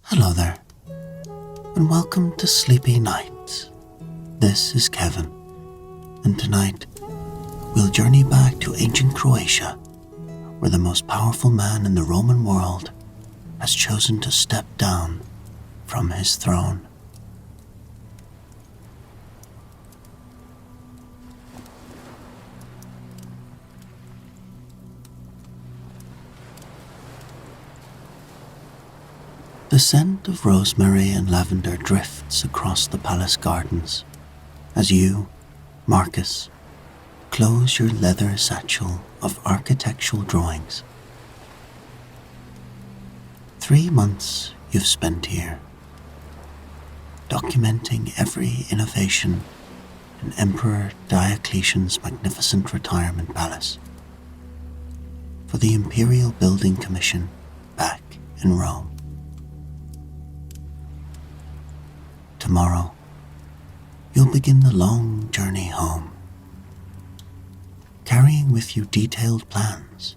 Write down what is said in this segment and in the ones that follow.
Hello there, and welcome to Sleepy Nights. This is Kevin, and tonight we'll journey back to ancient Croatia, where the most powerful man in the Roman world has chosen to step down from his throne. The scent of rosemary and lavender drifts across the palace gardens as you, Marcus, close your leather satchel of architectural drawings. 3 months you've spent here, documenting every innovation in Emperor Diocletian's magnificent retirement palace for the Imperial Building Commission back in Rome. Tomorrow, you'll begin the long journey home, carrying with you detailed plans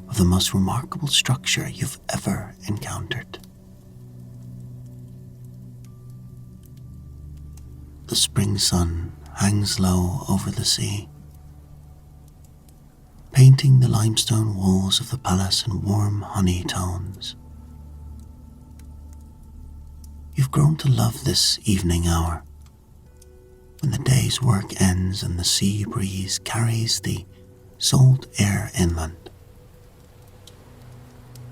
of the most remarkable structure you've ever encountered. The spring sun hangs low over the sea, painting the limestone walls of the palace in warm honey tones. You've grown to love this evening hour, when the day's work ends and the sea breeze carries the salt air inland,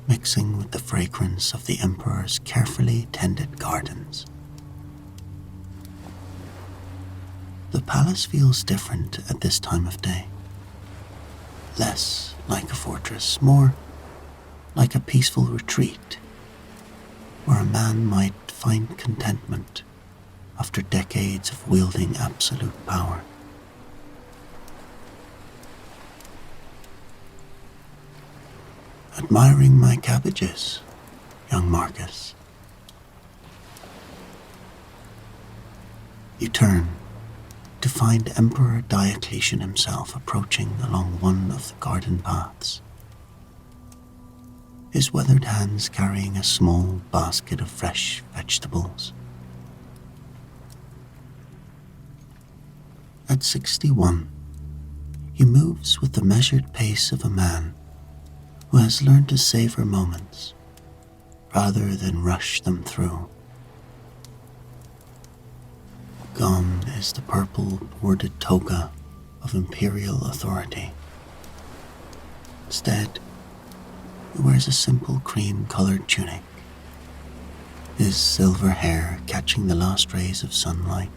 mixing with the fragrance of the Emperor's carefully tended gardens. The palace feels different at this time of day, less like a fortress, more like a peaceful retreat, where a man might find contentment after decades of wielding absolute power. Admiring my cabbages, young Marcus. You turn to find Emperor Diocletian himself approaching along one of the garden paths, his weathered hands carrying a small basket of fresh vegetables. At 61, he moves with the measured pace of a man who has learned to savor moments rather than rush them through. Gone is the purple bordered toga of imperial authority. Instead, he wears a simple cream-colored tunic, his silver hair catching the last rays of sunlight.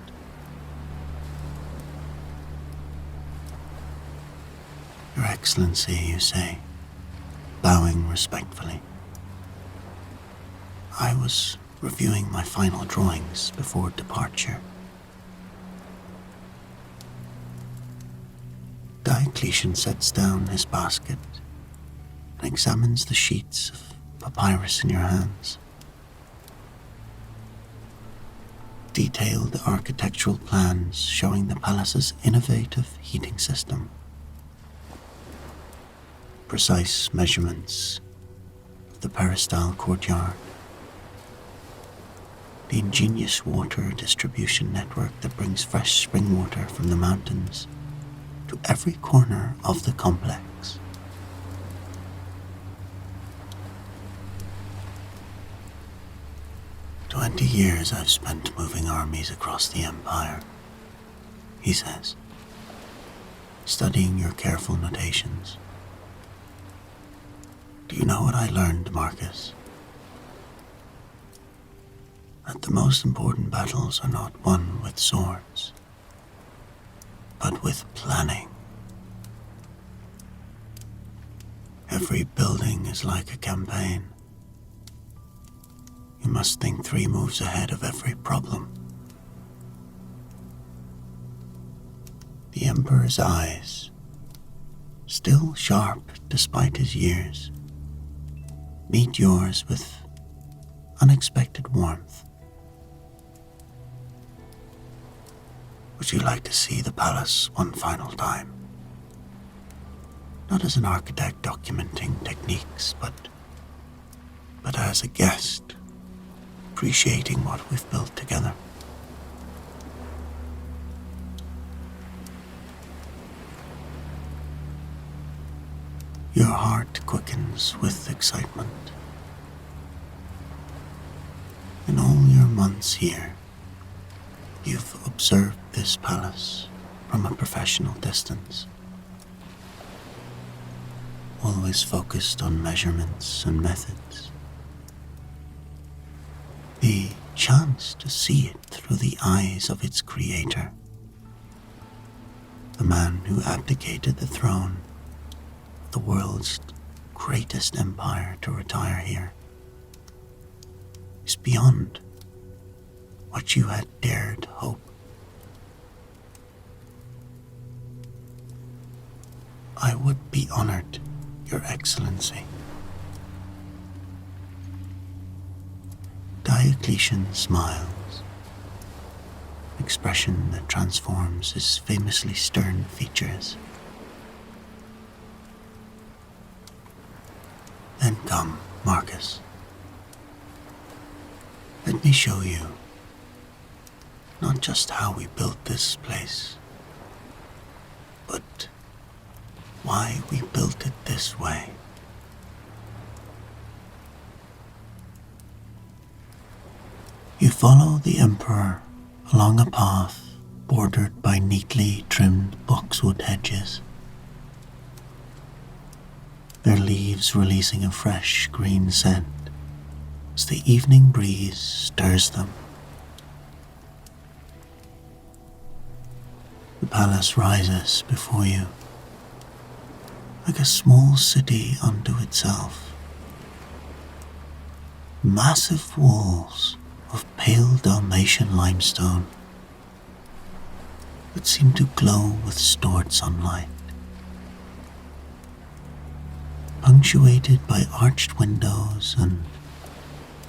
Your Excellency, you say, bowing respectfully. I was reviewing my final drawings before departure. Diocletian sets down his basket and examines the sheets of papyrus in your hands. Detailed architectural plans showing the palace's innovative heating system. Precise measurements of the peristyle courtyard. The ingenious water distribution network that brings fresh spring water from the mountains to every corner of the complex. 20 years I've spent moving armies across the empire, he says, studying your careful notations. Do you know what I learned, Marcus? That the most important battles are not won with swords, but with planning. Every building is like a campaign. You must think 3 moves ahead of every problem. The Emperor's eyes, still sharp despite his years, meet yours with unexpected warmth. Would you like to see the palace one final time? Not as an architect documenting techniques, but as a guest appreciating what we've built together. Your heart quickens with excitement. In all your months here, you've observed this palace from a professional distance, always focused on measurements and methods. The chance to see it through the eyes of its creator, the man who abdicated the throne of the world's greatest empire to retire here, is beyond what you had dared hope. I would be honored, Your Excellency. Diocletian smiles, expression that transforms his famously stern features. Then come, Marcus. Let me show you not just how we built this place, but why we built it this way. You follow the Emperor along a path bordered by neatly trimmed boxwood hedges, their leaves releasing a fresh green scent as the evening breeze stirs them. The palace rises before you, like a small city unto itself. Massive walls of pale Dalmatian limestone that seem to glow with stored sunlight, punctuated by arched windows and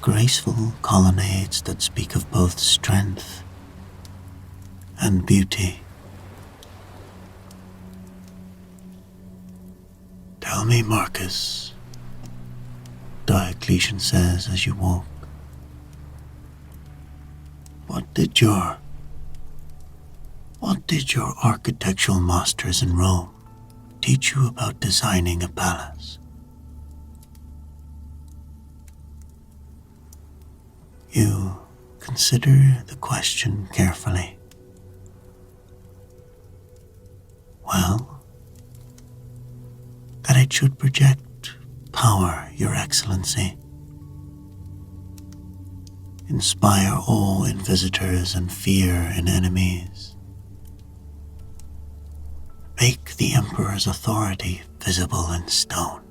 graceful colonnades that speak of both strength and beauty. Tell me, Marcus, Diocletian says as you walk, what did your architectural masters in Rome teach you about designing a palace? You consider the question carefully. Well, that it should project power, Your Excellency. Inspire awe in visitors and fear in enemies. Make the Emperor's authority visible in stone.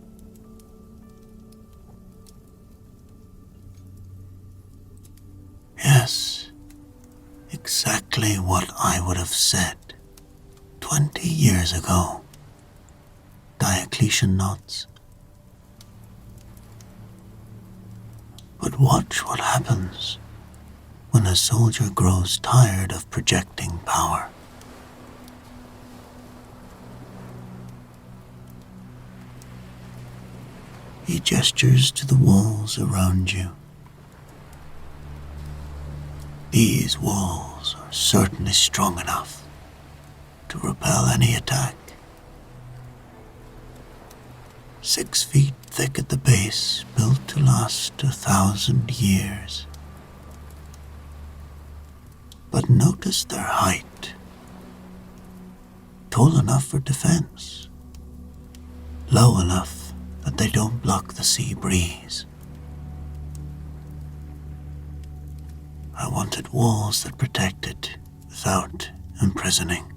Yes, exactly what I would have said 20 years ago. Diocletian nods. But watch what happens when a soldier grows tired of projecting power. He gestures to the walls around you. These walls are certainly strong enough to repel any attack. 6 feet thick at the base, built to last 1,000 years. But notice their height. Tall enough for defense, low enough that they don't block the sea breeze. I wanted walls that protected without imprisoning.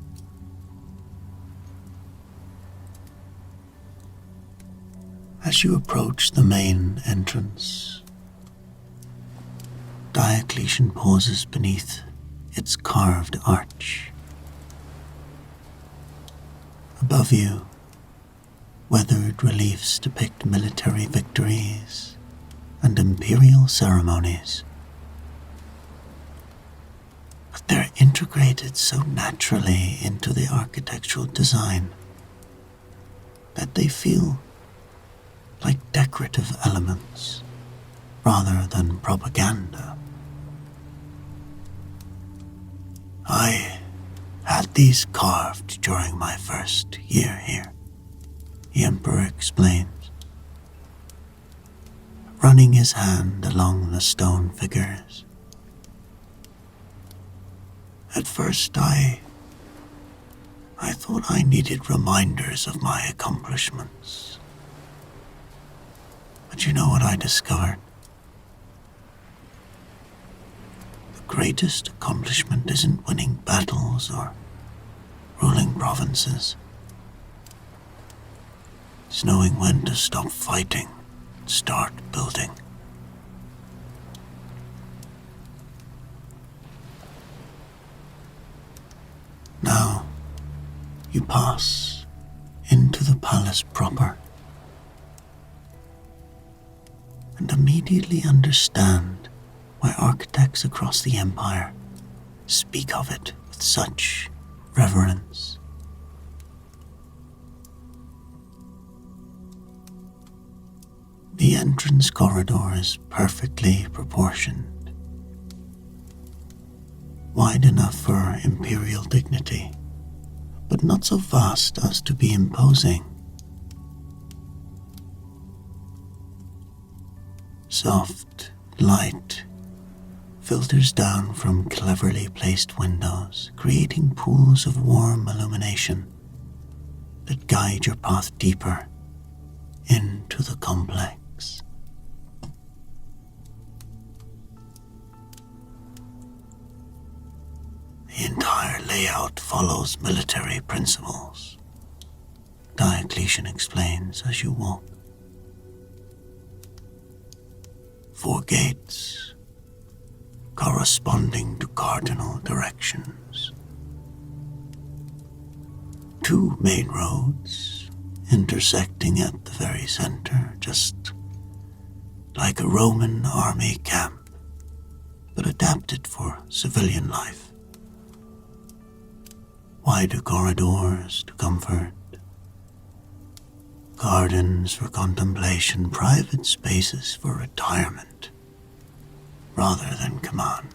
As you approach the main entrance, Diocletian pauses beneath its carved arch. Above you, weathered reliefs depict military victories and imperial ceremonies. But they're integrated so naturally into the architectural design that they feel like decorative elements rather than propaganda these carved during my first year here," the Emperor explains, running his hand along the stone figures. "At first I thought I needed reminders of my accomplishments. But you know what I discovered? The greatest accomplishment isn't winning battles or ruling provinces. It's knowing when to stop fighting and start building." Now you pass into the palace proper and immediately understand why architects across the empire speak of it with such reverence. The entrance corridor is perfectly proportioned, wide enough for imperial dignity, but not so vast as to be imposing. Soft light filters down from cleverly placed windows, creating pools of warm illumination that guide your path deeper into the complex. The entire layout follows military principles, Diocletian explains as you walk. 4 gates, corresponding to cardinal directions. 2 main roads, intersecting at the very center, just like a Roman army camp, but adapted for civilian life. Wider corridors to comfort, gardens for contemplation, private spaces for retirement rather than command.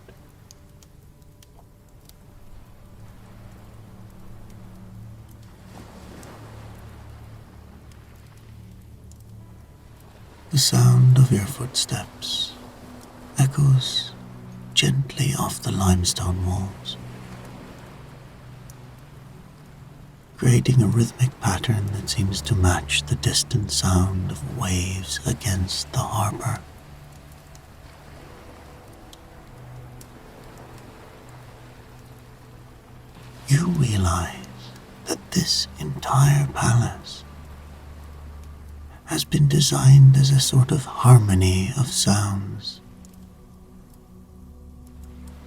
The sound of your footsteps echoes gently off the limestone walls, creating a rhythmic pattern that seems to match the distant sound of waves against the harbor. You realize that this entire palace has been designed as a sort of harmony of sounds.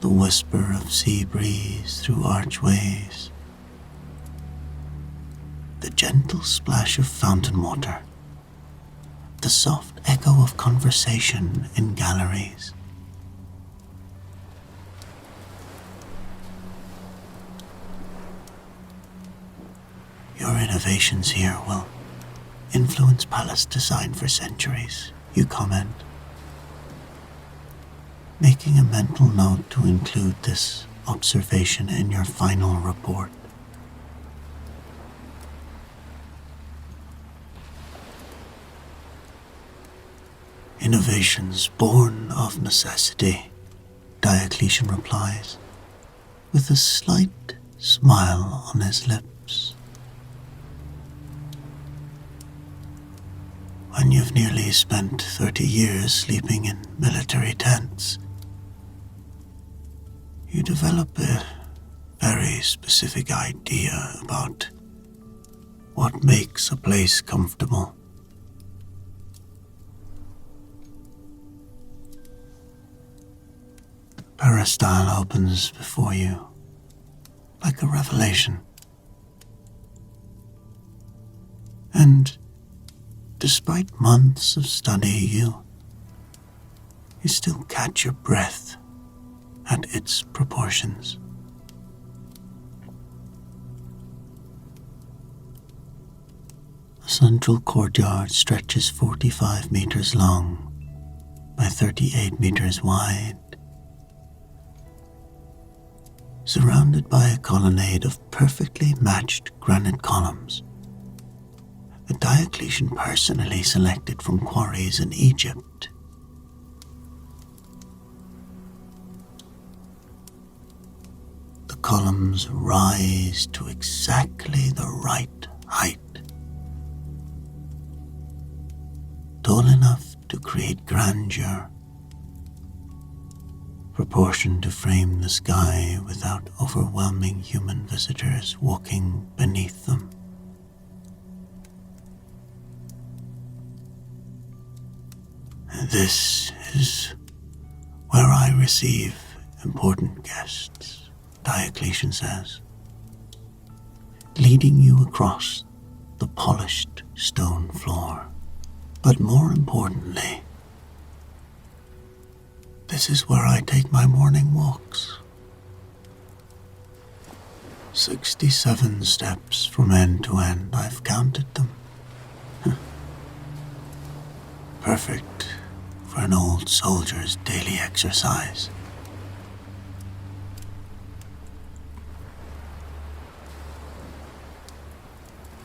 The whisper of sea breeze through archways, the gentle splash of fountain water, the soft echo of conversation in galleries. Your innovations here will influence palace design for centuries, you comment, making a mental note to include this observation in your final report. Innovations born of necessity, Diocletian replies, with a slight smile on his lips. When you've nearly spent 30 years sleeping in military tents, you develop a very specific idea about what makes a place comfortable. Peristyle opens before you like a revelation. And despite months of study, you still catch your breath at its proportions. The central courtyard stretches 45 meters long by 38 meters wide. surrounded by a colonnade of perfectly matched granite columns that Diocletian personally selected from quarries in Egypt. The columns rise to exactly the right height, tall enough to create grandeur, proportioned to frame the sky without overwhelming human visitors walking beneath them. This is where I receive important guests, Diocletian says, leading you across the polished stone floor. But more importantly, this is where I take my morning walks. 67 steps from end to end, I've counted them. Perfect for an old soldier's daily exercise.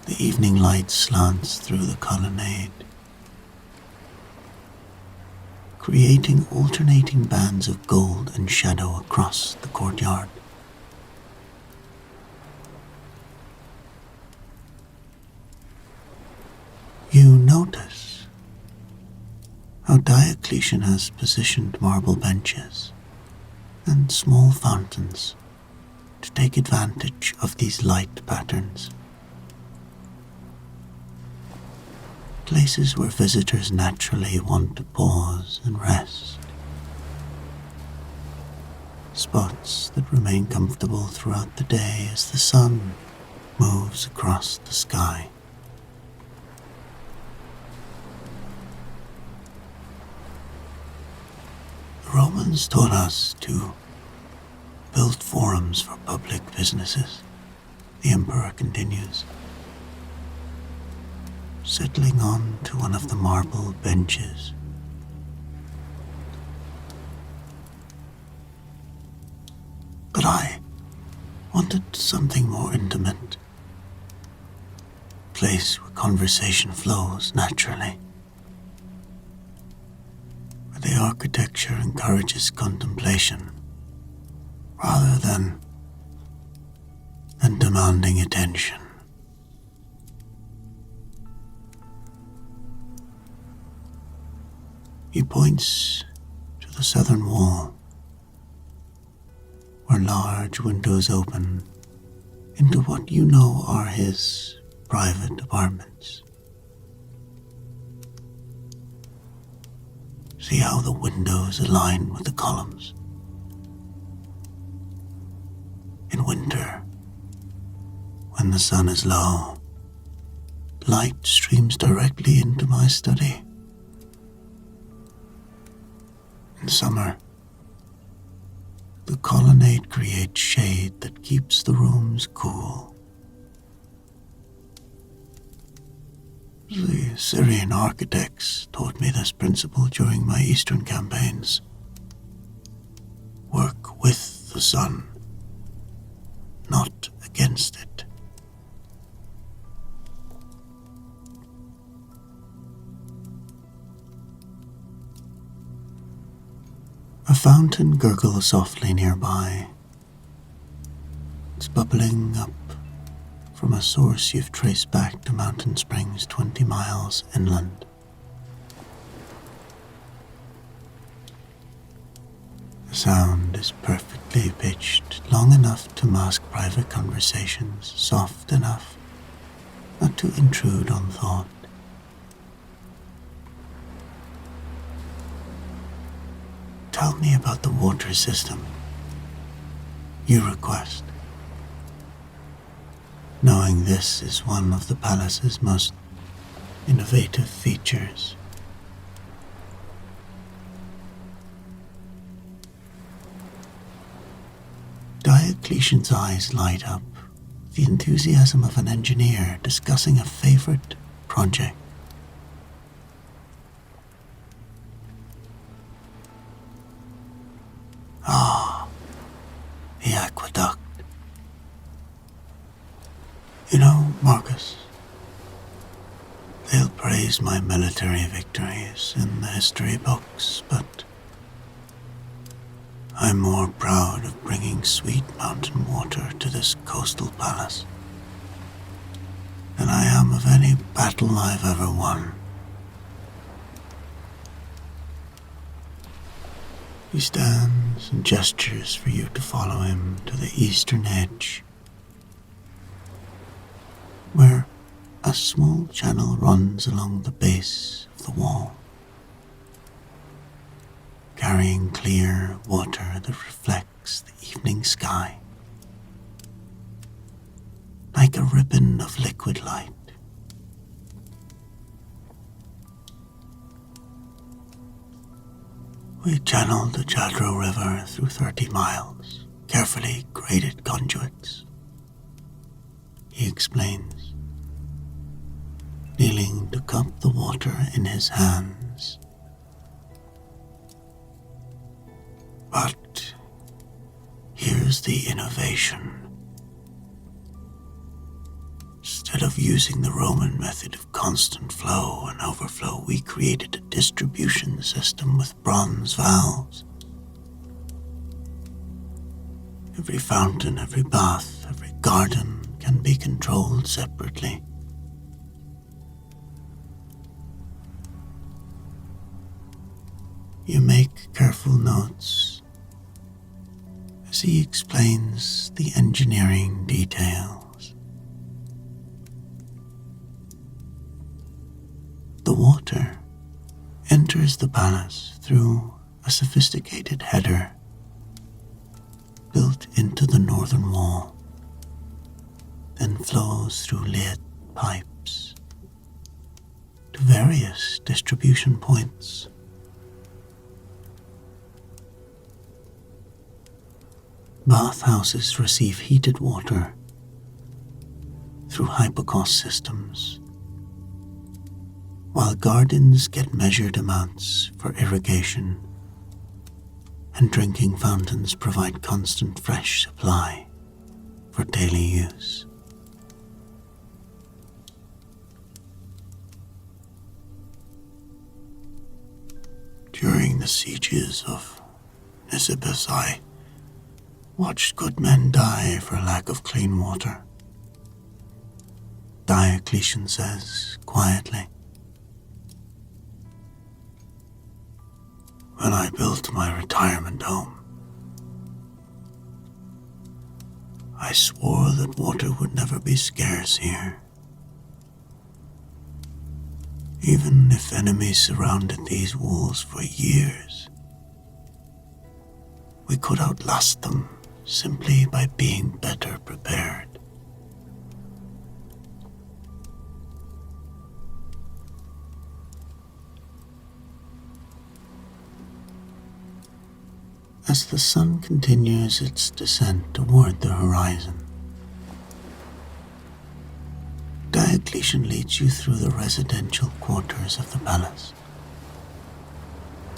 The evening light slants through the colonnade, creating alternating bands of gold and shadow across the courtyard. You notice how Diocletian has positioned marble benches and small fountains to take advantage of these light patterns. Places where visitors naturally want to pause and rest. Spots that remain comfortable throughout the day as the sun moves across the sky. The Romans taught us to build forums for public businesses, the Emperor continues, settling on to one of the marble benches. But I wanted something more intimate, a place where conversation flows naturally, where the architecture encourages contemplation rather than demanding attention. He points to the southern wall, where large windows open into what you know are his private apartments. See how the windows align with the columns. In winter, when the sun is low, light streams directly into my study. In summer, the colonnade creates shade that keeps the rooms cool. The Syrian architects taught me this principle during my Eastern campaigns. Work with the sun, not against it. A fountain gurgles softly nearby. It's bubbling up from a source you've traced back to mountain springs 20 miles inland. The sound is perfectly pitched, long enough to mask private conversations, soft enough not to intrude on thought. Tell me about the water system, you request, knowing this is one of the palace's most innovative features. Diocletian's eyes light up with the enthusiasm of an engineer discussing a favorite project. He aqueduct. You know, Marcus, they'll praise my military victories in the history books, but I'm more proud of bringing sweet mountain water to this coastal palace than I am of any battle I've ever won. He stands and gestures for you to follow him to the eastern edge, where a small channel runs along the base of the wall, carrying clear water that reflects the evening sky, like a ribbon of liquid light. We channeled the Jadro River through 30 miles, carefully graded conduits, he explains, kneeling to cup the water in his hands. But here's the innovation. Instead of using the Roman method of constant flow and overflow, we created a distribution system with bronze valves. Every fountain, every bath, every garden can be controlled separately. You make careful notes as he explains the engineering details. The water enters the palace through a sophisticated header built into the northern wall, then flows through lit pipes to various distribution points. Bathhouses receive heated water through hypocaust systems, while gardens get measured amounts for irrigation, and drinking fountains provide constant fresh supply for daily use. During the sieges of Nisibis, I watched good men die for lack of clean water, Diocletian says quietly. When I built my retirement home, I swore that water would never be scarce here. Even if enemies surrounded these walls for years, we could outlast them simply by being better prepared. As the sun continues its descent toward the horizon, Diocletian leads you through the residential quarters of the palace.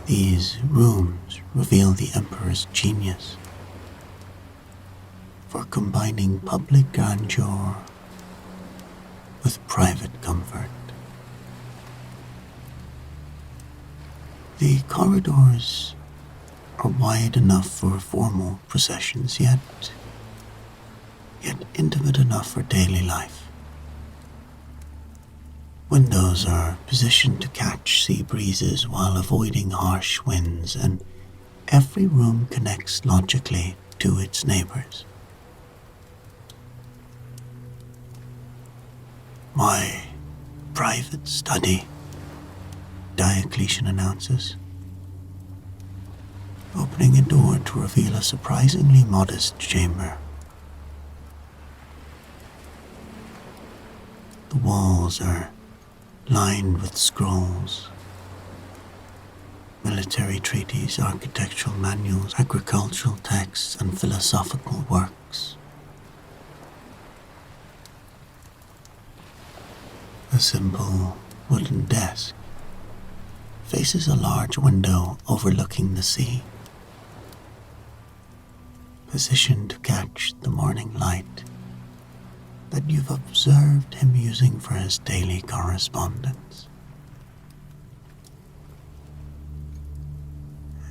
These rooms reveal the Emperor's genius for combining public grandeur with private comfort. The corridors are wide enough for formal processions, yet intimate enough for daily life. Windows are positioned to catch sea breezes while avoiding harsh winds, and every room connects logically to its neighbors. My private study, Diocletian announces, opening a door to reveal a surprisingly modest chamber. The walls are lined with scrolls, military treaties, architectural manuals, agricultural texts, and philosophical works. A simple wooden desk faces a large window overlooking the sea. positioned to catch the morning light that you've observed him using for his daily correspondence.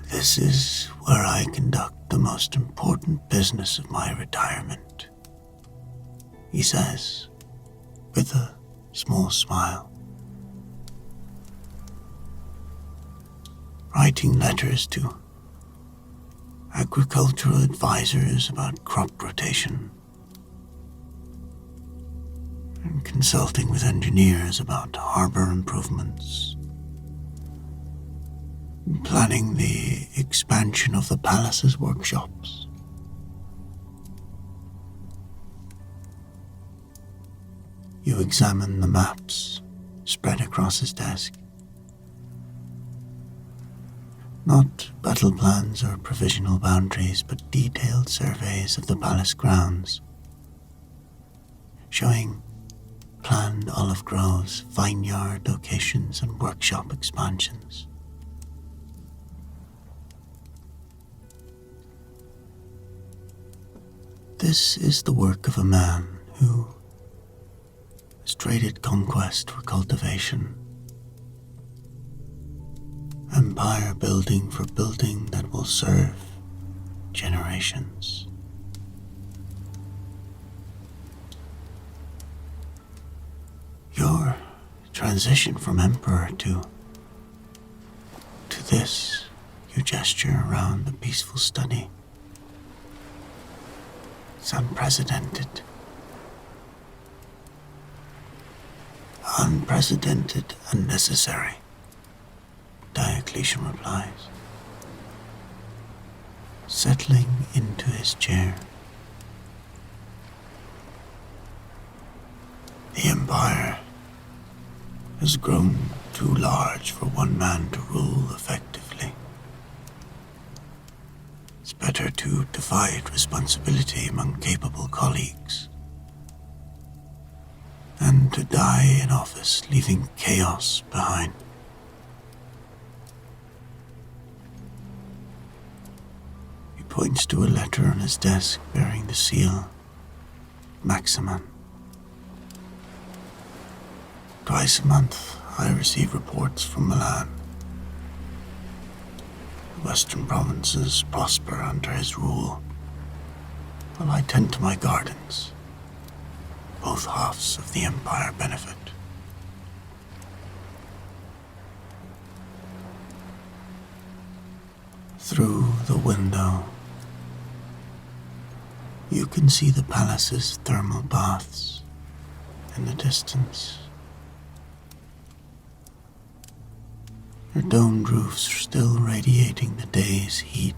This is where I conduct the most important business of my retirement, he says, with a small smile. Writing letters to agricultural advisors about crop rotation, and consulting with engineers about harbor improvements, and planning the expansion of the palace's workshops. You examine the maps spread across his desk. Not battle plans or provisional boundaries, but detailed surveys of the palace grounds, showing planned olive groves, vineyard locations, and workshop expansions. This is the work of a man who has traded conquest for cultivation, empire building for building that will serve generations. Your transition from emperor to this, you gesture around the peaceful study. It's unprecedented. Unprecedented and necessary, Diocletian replies, settling into his chair. The empire has grown too large for one man to rule effectively. It's better to divide responsibility among capable colleagues and to die in office, leaving chaos behind. He points to a letter on his desk bearing the seal Maximan. Twice a month, I receive reports from Milan. The western provinces prosper under his rule, while I tend to my gardens. Both halves of the empire benefit. Through the window, you can see the palace's thermal baths in the distance. Their domed roofs are still radiating the day's heat.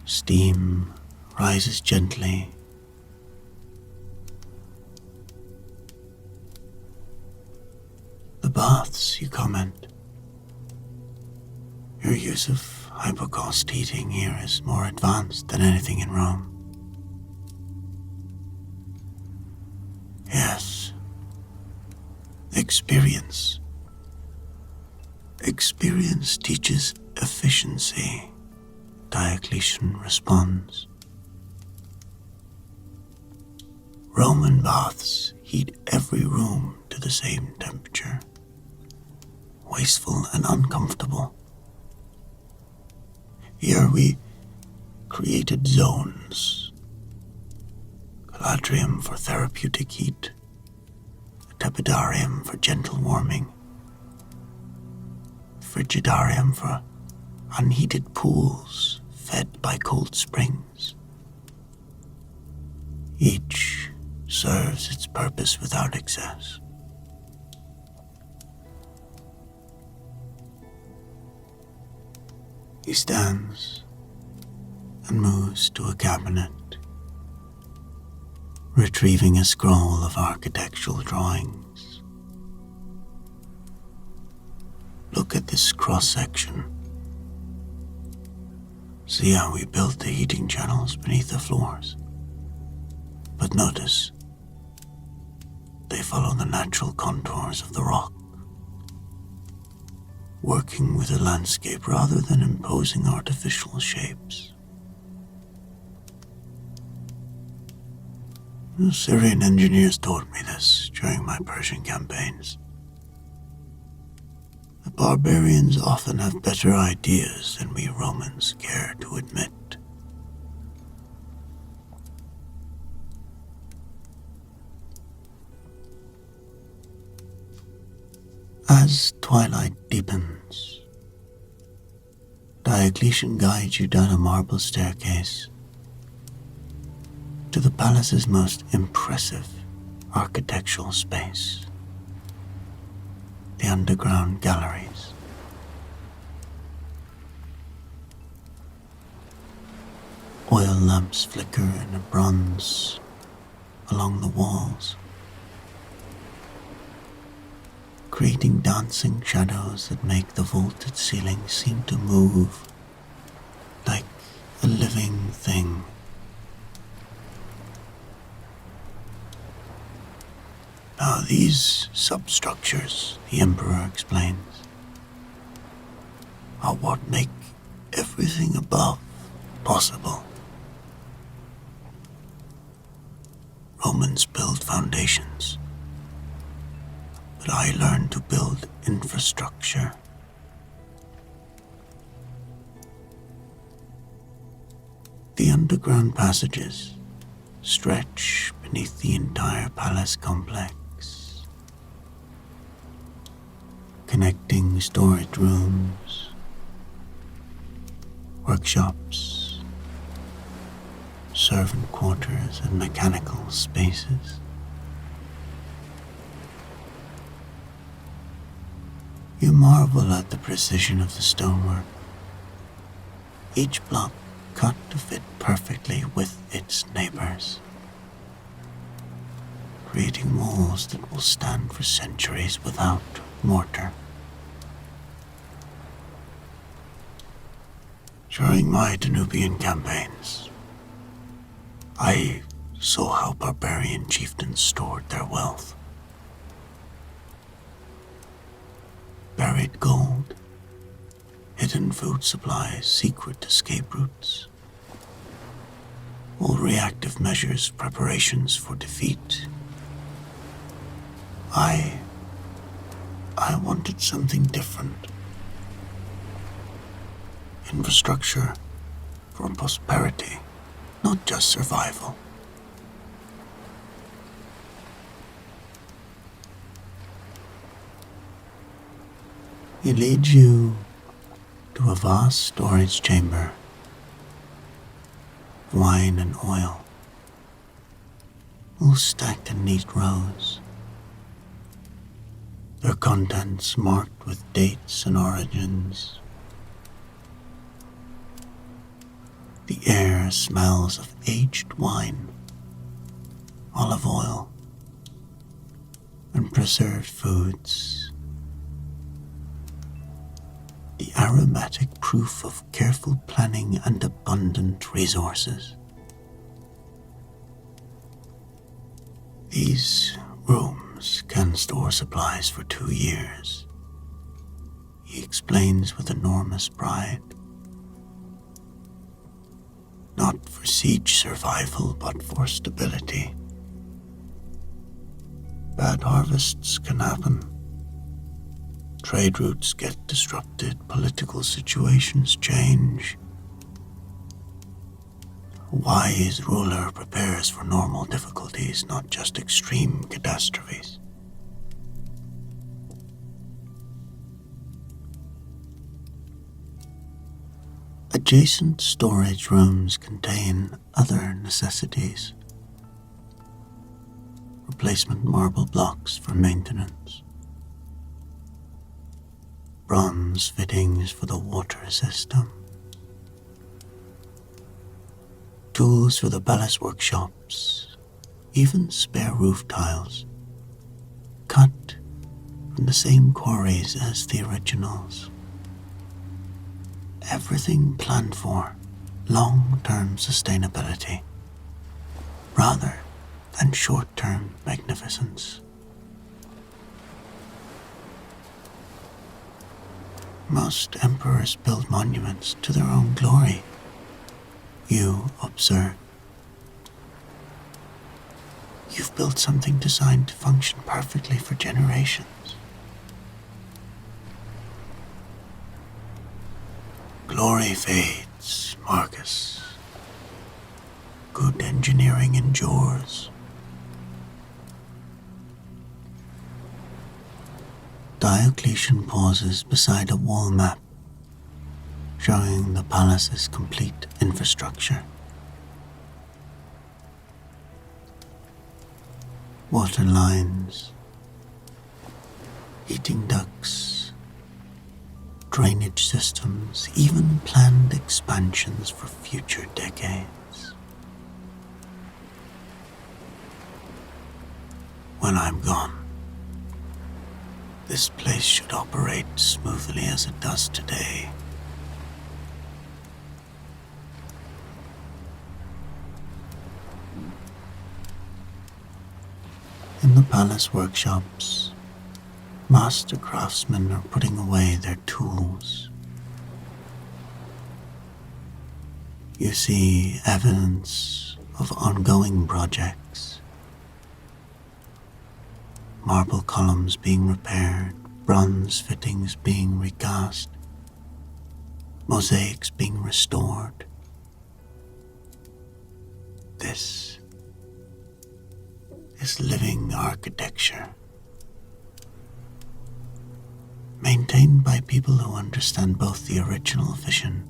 Steam rises gently. The baths, you comment. Your use of hypocaust heating here is more advanced than anything in Rome. Yes. Experience. Experience teaches efficiency, Diocletian responds. Roman baths heat every room to the same temperature, wasteful and uncomfortable. Here we created zones, calatrium for therapeutic heat, a tepidarium for gentle warming, frigidarium for unheated pools fed by cold springs. Each serves its purpose without excess. He stands and moves to a cabinet, retrieving a scroll of architectural drawings. Look at this cross-section. See how we built the heating channels beneath the floors? But notice, they follow the natural contours of the rock, working with the landscape rather than imposing artificial shapes. Syrian engineers taught me this during my Persian campaigns. The barbarians often have better ideas than we Romans care to admit. As twilight deepens, Diocletian guides you down a marble staircase to the palace's most impressive architectural space, the underground galleries. Oil lamps flicker in a bronze along the walls, creating dancing shadows that make the vaulted ceiling seem to move like a living thing. Now these substructures, the Emperor explains, are what make everything above possible. Romans build foundations, but I learned to build infrastructure. The underground passages stretch beneath the entire palace complex, connecting storage rooms, workshops, servant quarters, and mechanical spaces. You marvel at the precision of the stonework, each block cut to fit perfectly with its neighbors, creating walls that will stand for centuries without mortar. During my Danubian campaigns, I saw how barbarian chieftains stored their wealth. Buried gold, hidden food supplies, secret escape routes, all reactive measures, preparations for defeat. I wanted something different. Infrastructure for prosperity, not just survival. He leads you to a vast storage chamber, wine and oil, all stacked in neat rows, their contents marked with dates and origins. The air smells of aged wine, olive oil, and preserved foods. The aromatic proof of careful planning and abundant resources. These rooms can store supplies for 2 years, he explains with enormous pride. Not for siege survival, but for stability. Bad harvests can happen. Trade routes get disrupted, political situations change. A wise ruler prepares for normal difficulties, not just extreme catastrophes. Adjacent storage rooms contain other necessities. Replacement marble blocks for maintenance. Bronze fittings for the water system. Tools for the palace workshops. Even spare roof tiles. Cut from the same quarries as the originals. Everything planned for long-term sustainability, rather than short-term magnificence. Most emperors build monuments to their own glory, you observe. built something designed to function perfectly for generations. Glory fades, Marcus. Good engineering endures. Diocletian pauses beside a wall map, showing the palace's complete infrastructure. Water lines, heating ducts, drainage systems, even planned expansions for future decades. When I'm gone, this place should operate smoothly as it does today. In the palace workshops, master craftsmen are putting away their tools. You see evidence of ongoing projects. Marble columns being repaired, bronze fittings being recast, mosaics being restored. This is living architecture, maintained by people who understand both the original vision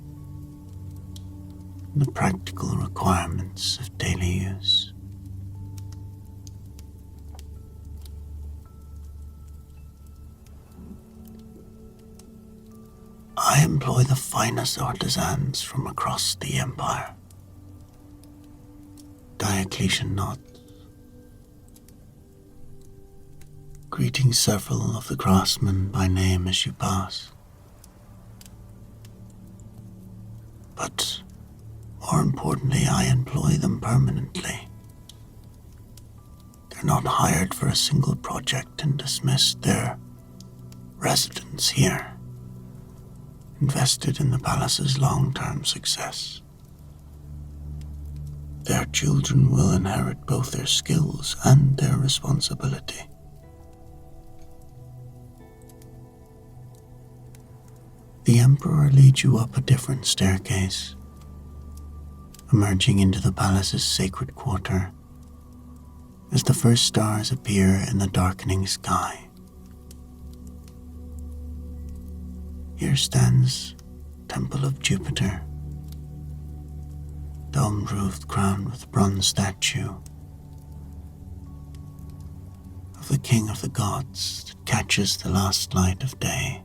and the practical requirements of daily use. I employ the finest artisans from across the empire. Diocletian nods, greeting several of the craftsmen by name as you pass. But more importantly, I employ them permanently. They're not hired for a single project and dismissed. They're residents here, invested in the palace's long-term success. Their children will inherit both their skills and their responsibility. The Emperor leads you up a different staircase, emerging into the palace's sacred quarter as the first stars appear in the darkening sky. Here stands Temple of Jupiter, dome-roofed, crowned with bronze statue of the King of the Gods that catches the last light of day.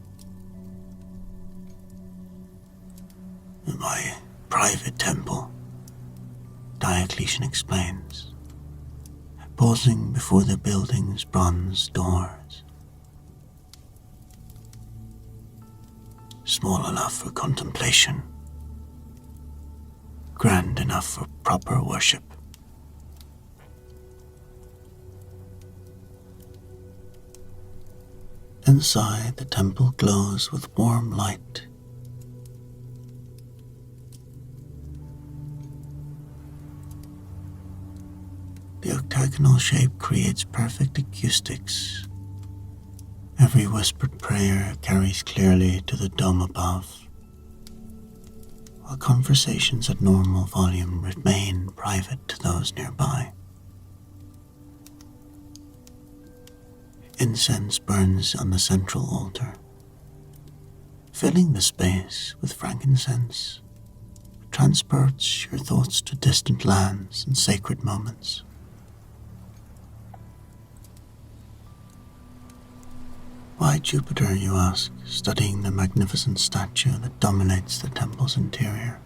In my private temple, Diocletian explains, pausing before the building's bronze doors. Small enough for contemplation, grand enough for proper worship. Inside, the temple glows with warm light. The octagonal shape creates perfect acoustics. Every whispered prayer carries clearly to the dome above, while conversations at normal volume remain private to those nearby. Incense burns on the central altar, filling the space with frankincense that transports your thoughts to distant lands and sacred moments. Why Jupiter, you ask, studying the magnificent statue that dominates the temple's interior?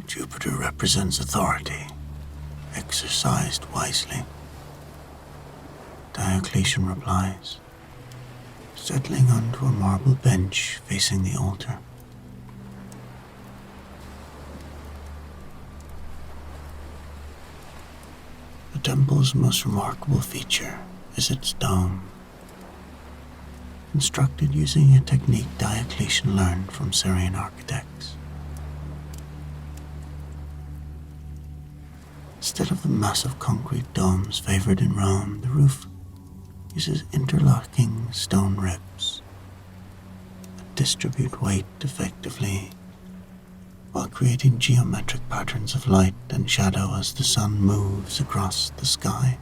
Jupiter represents authority, exercised wisely. Diocletian replies, settling onto a marble bench facing the altar. The temple's most remarkable feature is its dome, constructed using a technique Diocletian learned from Syrian architects. Instead of the massive concrete domes favored in Rome, the roof uses interlocking stone ribs that distribute weight effectively while creating geometric patterns of light and shadow as the sun moves across the sky.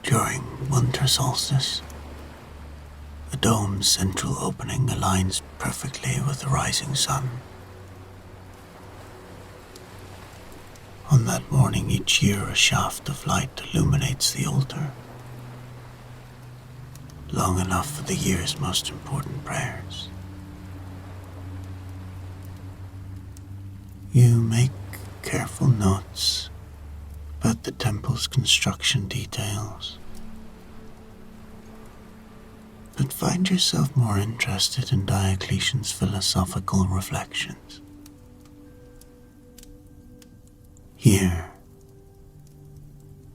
During winter solstice, the dome's central opening aligns perfectly with the rising sun. On that morning each year, a shaft of light illuminates the altar, long enough for the year's most important prayers. You make careful notes about the temple's construction details, but find yourself more interested in Diocletian's philosophical reflections. Here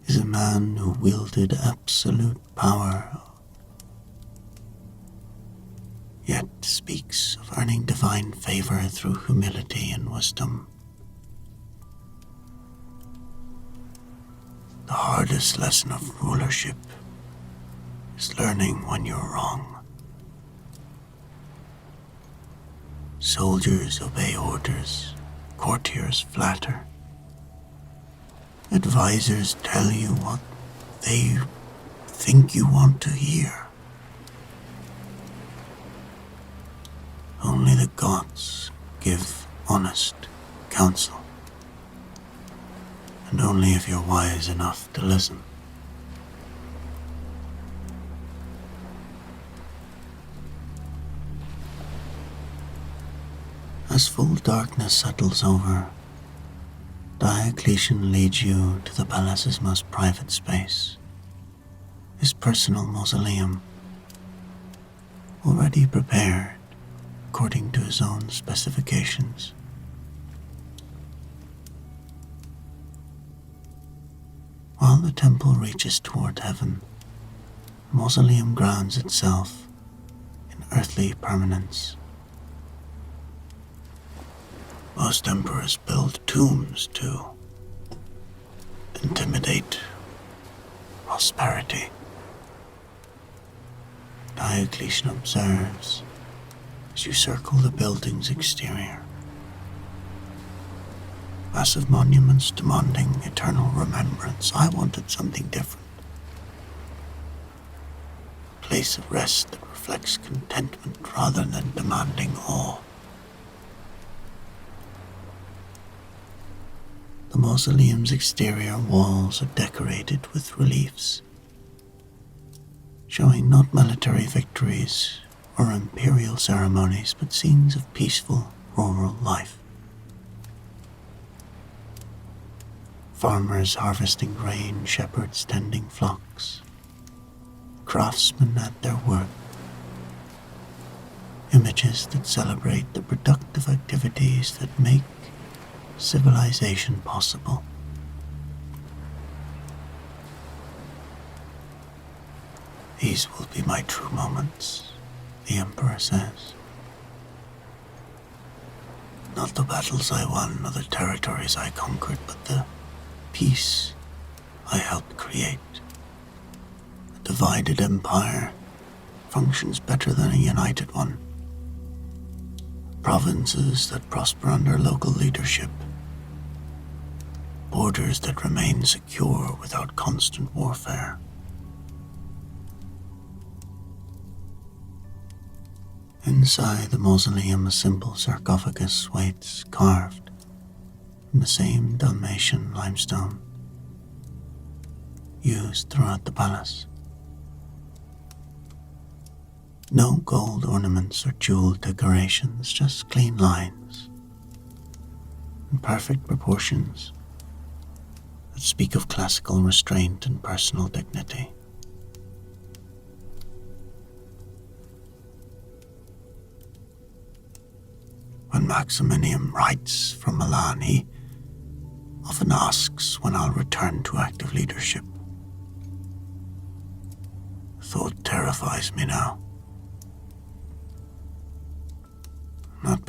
is a man who wielded absolute power, yet speaks of earning divine favor through humility and wisdom. The hardest lesson of rulership is learning when you're wrong. Soldiers obey orders, courtiers flatter. Advisors tell you what they think you want to hear. Only the gods give honest counsel, and only if you're wise enough to listen. As full darkness settles over, Diocletian leads you to the palace's most private space, his personal mausoleum, already prepared according to his own specifications. While the temple reaches toward heaven, the mausoleum grounds itself in earthly permanence. Most emperors build tombs to intimidate prosperity. Diocletian observes as you circle the building's exterior. Massive monuments demanding eternal remembrance. I wanted something different. A place of rest that reflects contentment rather than demanding awe. The mausoleum's exterior walls are decorated with reliefs, showing not military victories or imperial ceremonies, but scenes of peaceful rural life. Farmers harvesting grain, shepherds tending flocks, craftsmen at their work. Images that celebrate the productive activities that make civilization possible. These will be my true moments, the Emperor says. Not the battles I won or the territories I conquered, but the peace I helped create. A divided empire functions better than a united one. Provinces that prosper under local leadership. Borders that remain secure without constant warfare. Inside the mausoleum, a simple sarcophagus waits, carved from the same Dalmatian limestone used throughout the palace. No gold ornaments or jeweled decorations, just clean lines and perfect proportions that speak of classical restraint and personal dignity. When Maximinian writes from Milan, he often asks when I'll return to active leadership. The thought terrifies me now.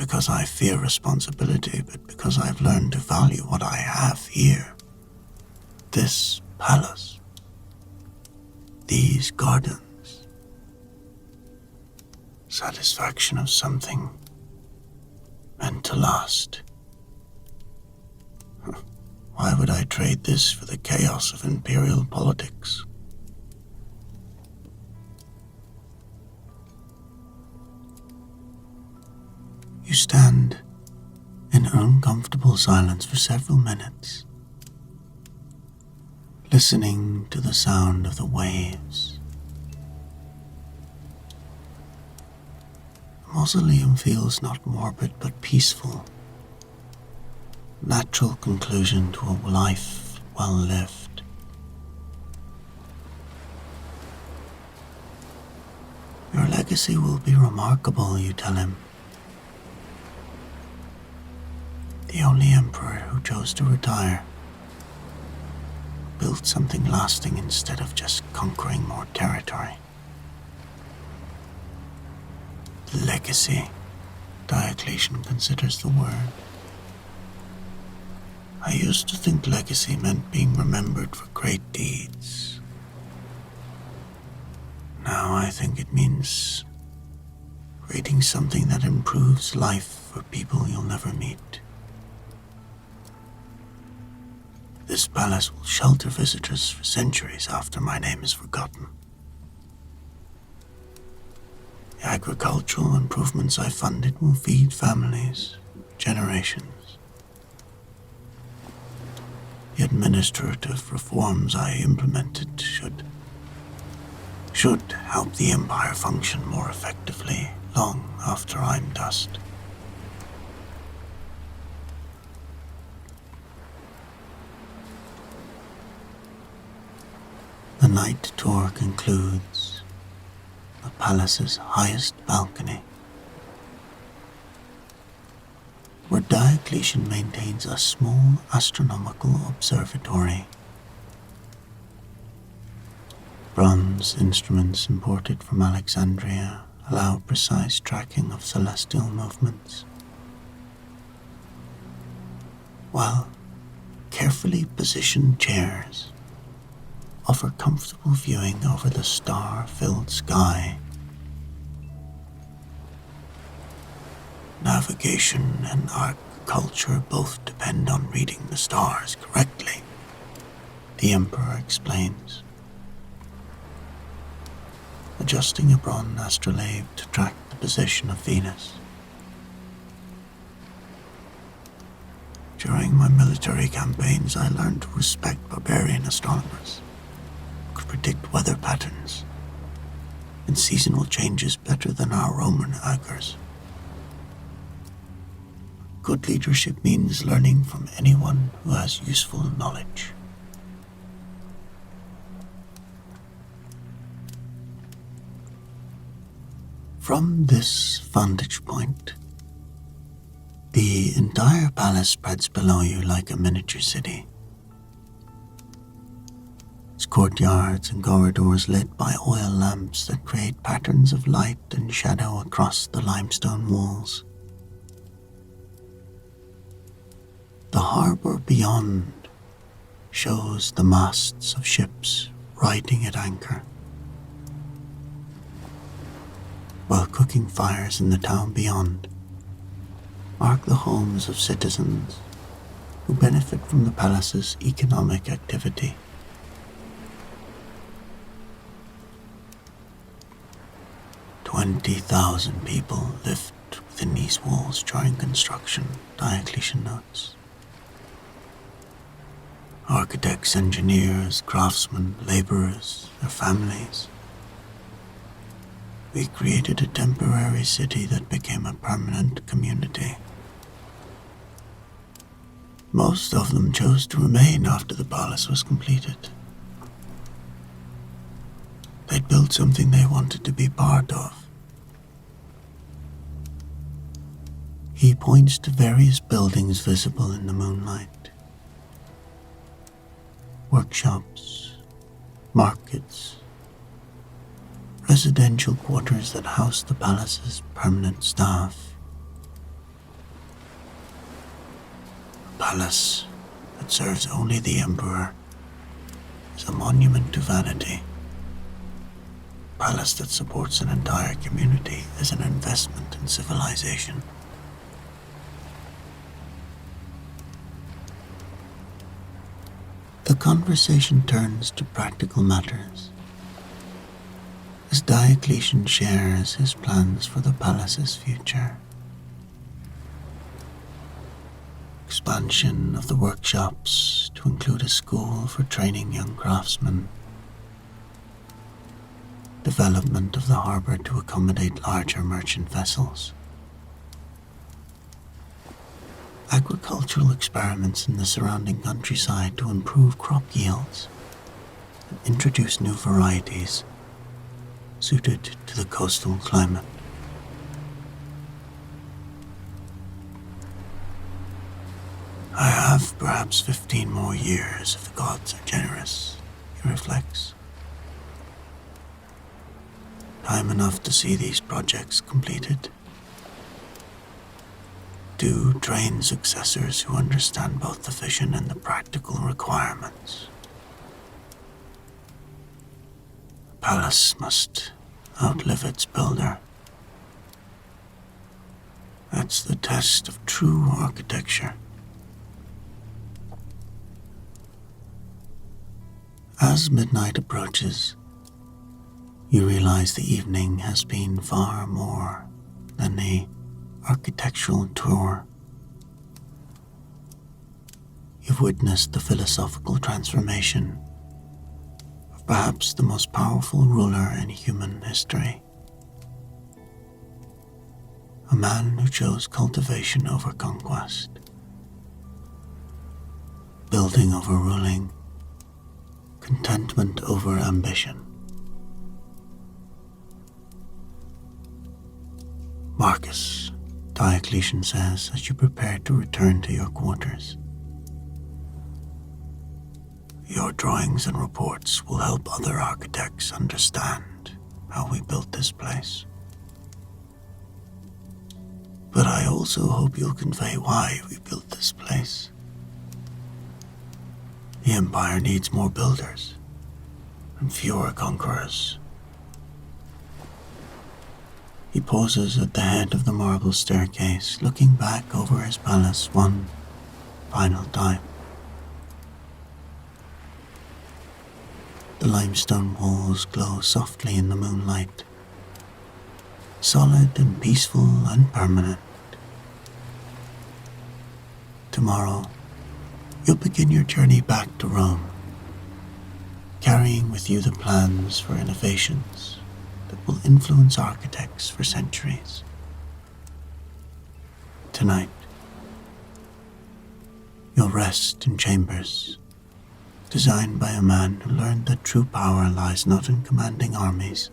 because I fear responsibility, but because I've learned to value what I have here. This palace. These gardens. Satisfaction of something meant to last. Why would I trade this for the chaos of imperial politics? You stand in uncomfortable silence for several minutes, listening to the sound of the waves. The mausoleum feels not morbid but peaceful, natural conclusion to a life well lived. Your legacy will be remarkable, you tell him. The only emperor who chose to retire, built something lasting instead of just conquering more territory. Legacy, Diocletian considers the word. I used to think legacy meant being remembered for great deeds. Now I think it means creating something that improves life for people you'll never meet. This palace will shelter visitors for centuries after my name is forgotten. The agricultural improvements I funded will feed families for generations. The administrative reforms I implemented should help the empire function more effectively long after I'm dust. The night tour concludes the palace's highest balcony, where Diocletian maintains a small astronomical observatory. Bronze instruments imported from Alexandria allow precise tracking of celestial movements, while carefully positioned chairs offer comfortable viewing over the star-filled sky. Navigation and agriculture both depend on reading the stars correctly, the Emperor explains, adjusting a bronze astrolabe to track the position of Venus. During my military campaigns, I learned to respect barbarian astronomers who could predict weather patterns and seasonal changes better than our Roman augurs. Good leadership means learning from anyone who has useful knowledge. From this vantage point, the entire palace spreads below you like a miniature city. Its courtyards and corridors lit by oil lamps that create patterns of light and shadow across the limestone walls. The harbor beyond shows the masts of ships riding at anchor, while cooking fires in the town beyond mark the homes of citizens who benefit from the palace's economic activity. "20,000 people lived within these walls during construction," Diocletian notes. Architects, engineers, craftsmen, laborers, their families. We created a temporary city that became a permanent community. Most of them chose to remain after the palace was completed. They'd built something they wanted to be part of. He points to various buildings visible in the moonlight. Workshops, markets, residential quarters that house the palace's permanent staff. palace that serves only the emperor is a monument to vanity. A palace that supports an entire community is an investment in civilization. The conversation turns to practical matters as Diocletian shares his plans for the palace's future. Expansion of the workshops to include a school for training young craftsmen. Development of the harbour to accommodate larger merchant vessels. Agricultural experiments in the surrounding countryside to improve crop yields and introduce new varieties suited to the coastal climate. I have perhaps 15 more years if the gods are generous, he reflects. Time enough to see these projects completed. To train successors who understand both the vision and the practical requirements. A palace must outlive its builder. That's the test of true architecture. As midnight approaches, you realize the evening has been far more than a architectural tour. You've witnessed the philosophical transformation of perhaps the most powerful ruler in human history. A man who chose cultivation over conquest, building over ruling, contentment over ambition. Marcus, Diocletian says as you prepare to return to your quarters. Your drawings and reports will help other architects understand how we built this place. But I also hope you'll convey why we built this place. The Empire needs more builders and fewer conquerors. He pauses at the head of the marble staircase, looking back over his palace one final time. The limestone walls glow softly in the moonlight, solid and peaceful and permanent. Tomorrow, you'll begin your journey back to Rome, carrying with you the plans for innovations that will influence architects for centuries. Tonight, you'll rest in chambers designed by a man who learned that true power lies not in commanding armies,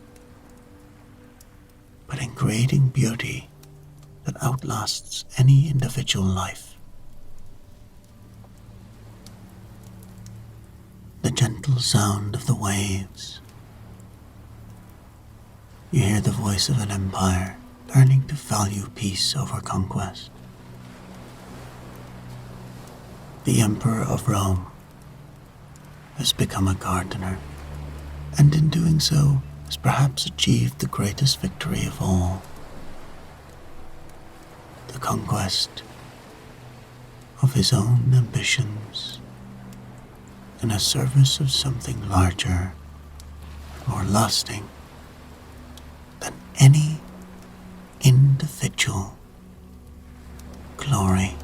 but in creating beauty that outlasts any individual life. The gentle sound of the waves. You hear the voice of an empire learning to value peace over conquest. The Emperor of Rome has become a gardener, and in doing so has perhaps achieved the greatest victory of all, the conquest of his own ambitions in a service of something larger, more lasting than any individual glory.